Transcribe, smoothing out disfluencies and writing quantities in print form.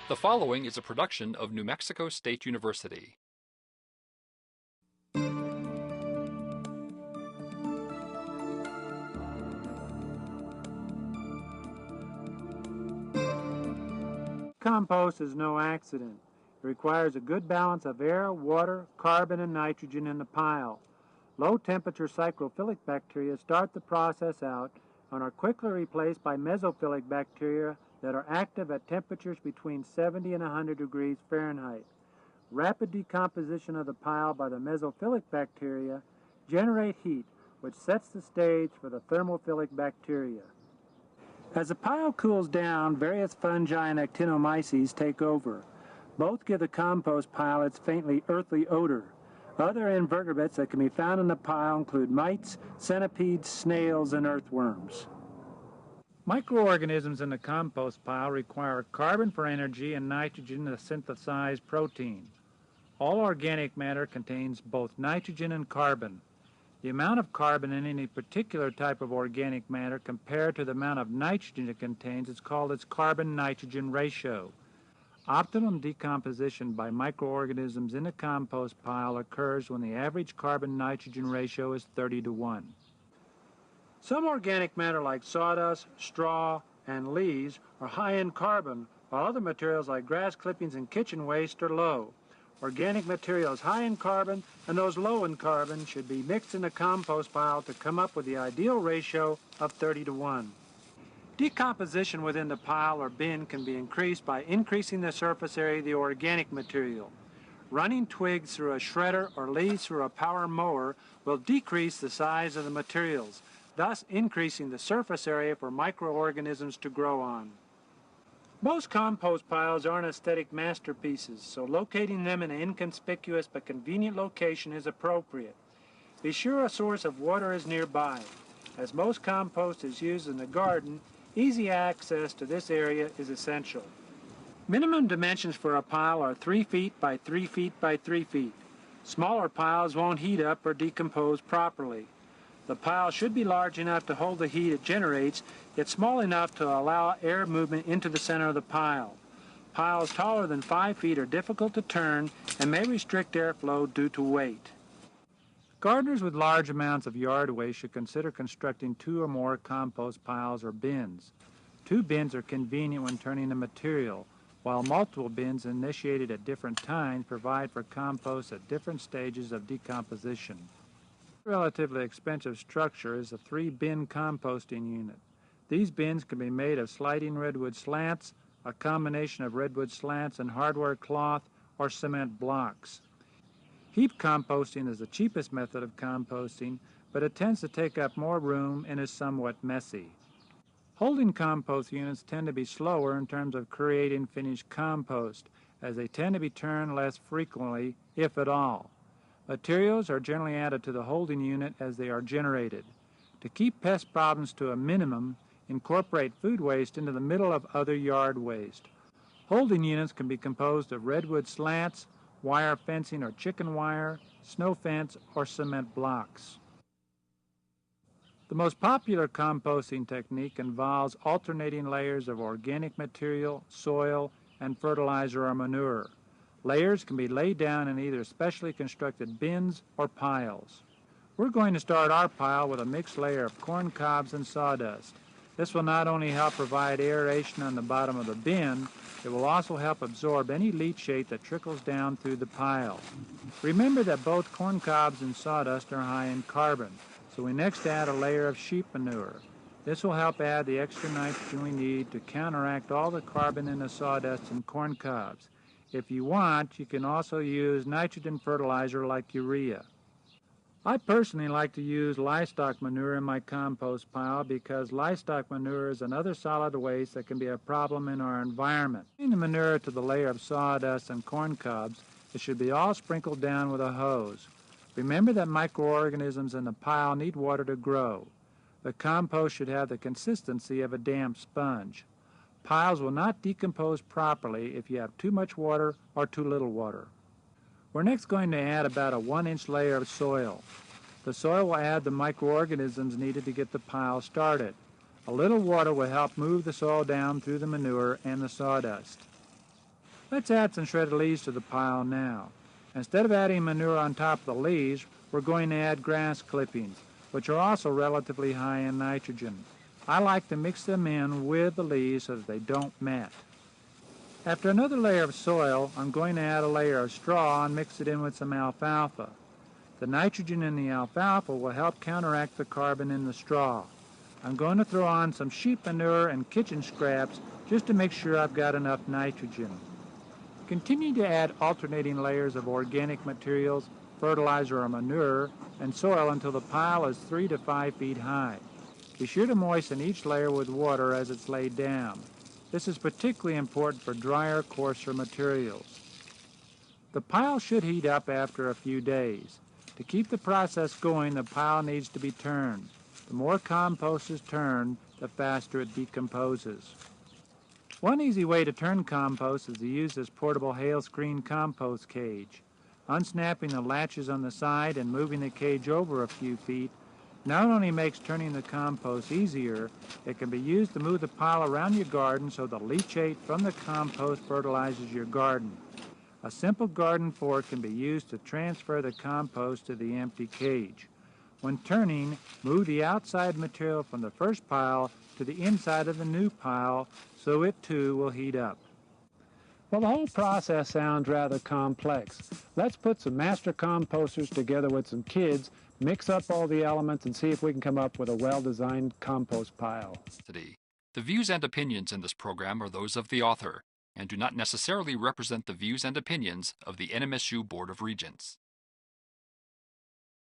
The following is a production of New Mexico State University. Compost is no accident. It requires a good balance of air, water, carbon, and nitrogen in the pile. Low-temperature cyclophilic bacteria start the process out and are quickly replaced by mesophilic bacteria that are active at temperatures between 70 and 100 degrees Fahrenheit. Rapid decomposition of the pile by the mesophilic bacteria generate heat, which sets the stage for the thermophilic bacteria. As the pile cools down, various fungi and actinomyces take over. Both give the compost pile its faintly earthy odor. Other invertebrates that can be found in the pile include mites, centipedes, snails, and earthworms. Microorganisms in the compost pile require carbon for energy and nitrogen to synthesize protein. All organic matter contains both nitrogen and carbon. The amount of carbon in any particular type of organic matter compared to the amount of nitrogen it contains is called its carbon-nitrogen ratio. Optimum decomposition by microorganisms in a compost pile occurs when the average carbon-nitrogen ratio is 30:1. Some organic matter like sawdust, straw, and leaves are high in carbon, while other materials like grass clippings and kitchen waste are low. Organic materials high in carbon and those low in carbon should be mixed in the compost pile to come up with the ideal ratio of 30:1. Decomposition within the pile or bin can be increased by increasing the surface area of the organic material. Running twigs through a shredder or leaves through a power mower will decrease the size of the materials, thus increasing the surface area for microorganisms to grow on. Most compost piles aren't aesthetic masterpieces, so locating them in an inconspicuous but convenient location is appropriate. Be sure a source of water is nearby. As most compost is used in the garden, easy access to this area is essential. Minimum dimensions for a pile are 3 feet by 3 feet by 3 feet. Smaller piles won't heat up or decompose properly. The pile should be large enough to hold the heat it generates, yet small enough to allow air movement into the center of the pile. Piles taller than 5 feet are difficult to turn and may restrict airflow due to weight. Gardeners with large amounts of yard waste should consider constructing 2 or more compost piles or bins. 2 bins are convenient when turning the material, while multiple bins initiated at different times provide for compost at different stages of decomposition. A relatively expensive structure is a 3-bin composting unit. These bins can be made of sliding redwood slats, a combination of redwood slats and hardware cloth, or cement blocks. Heap composting is the cheapest method of composting, but it tends to take up more room and is somewhat messy. Holding compost units tend to be slower in terms of creating finished compost, as they tend to be turned less frequently, if at all. Materials are generally added to the holding unit as they are generated. To keep pest problems to a minimum, incorporate food waste into the middle of other yard waste. Holding units can be composed of redwood slats, wire fencing or chicken wire, snow fence, or cement blocks. The most popular composting technique involves alternating layers of organic material, soil, and fertilizer or manure. Layers can be laid down in either specially constructed bins or piles. We're going to start our pile with a mixed layer of corn cobs and sawdust. This will not only help provide aeration on the bottom of the bin, it will also help absorb any leachate that trickles down through the pile. Remember that both corn cobs and sawdust are high in carbon, so we next add a layer of sheep manure. This will help add the extra nitrogen we need to counteract all the carbon in the sawdust and corn cobs. If you want, you can also use nitrogen fertilizer like urea. I personally like to use livestock manure in my compost pile because livestock manure is another solid waste that can be a problem in our environment. Adding the manure to the layer of sawdust and corn cobs, it should be all sprinkled down with a hose. Remember that microorganisms in the pile need water to grow. The compost should have the consistency of a damp sponge. Piles will not decompose properly if you have too much water or too little water. We're next going to add about a 1-inch layer of soil. The soil will add the microorganisms needed to get the pile started. A little water will help move the soil down through the manure and the sawdust. Let's add some shredded leaves to the pile now. Instead of adding manure on top of the leaves, we're going to add grass clippings, which are also relatively high in nitrogen. I like to mix them in with the leaves so that they don't mat. After another layer of soil, I'm going to add a layer of straw and mix it in with some alfalfa. The nitrogen in the alfalfa will help counteract the carbon in the straw. I'm going to throw on some sheep manure and kitchen scraps just to make sure I've got enough nitrogen. Continue to add alternating layers of organic materials, fertilizer or manure, and soil until the pile is 3 to 5 feet high. Be sure to moisten each layer with water as it's laid down. This is particularly important for drier, coarser materials. The pile should heat up after a few days. To keep the process going, the pile needs to be turned. The more compost is turned, the faster it decomposes. One easy way to turn compost is to use this portable hail screen compost cage. Unsnapping the latches on the side and moving the cage over a few feet not only makes turning the compost easier, it can be used to move the pile around your garden so the leachate from the compost fertilizes your garden. A simple garden fork can be used to transfer the compost to the empty cage. When turning, move the outside material from the first pile to the inside of the new pile so it too will heat up. Well, the whole process sounds rather complex. Let's put some master composters together with some kids, mix up all the elements, and see if we can come up with a well-designed compost pile. The views and opinions in this program are those of the author and do not necessarily represent the views and opinions of the NMSU Board of Regents.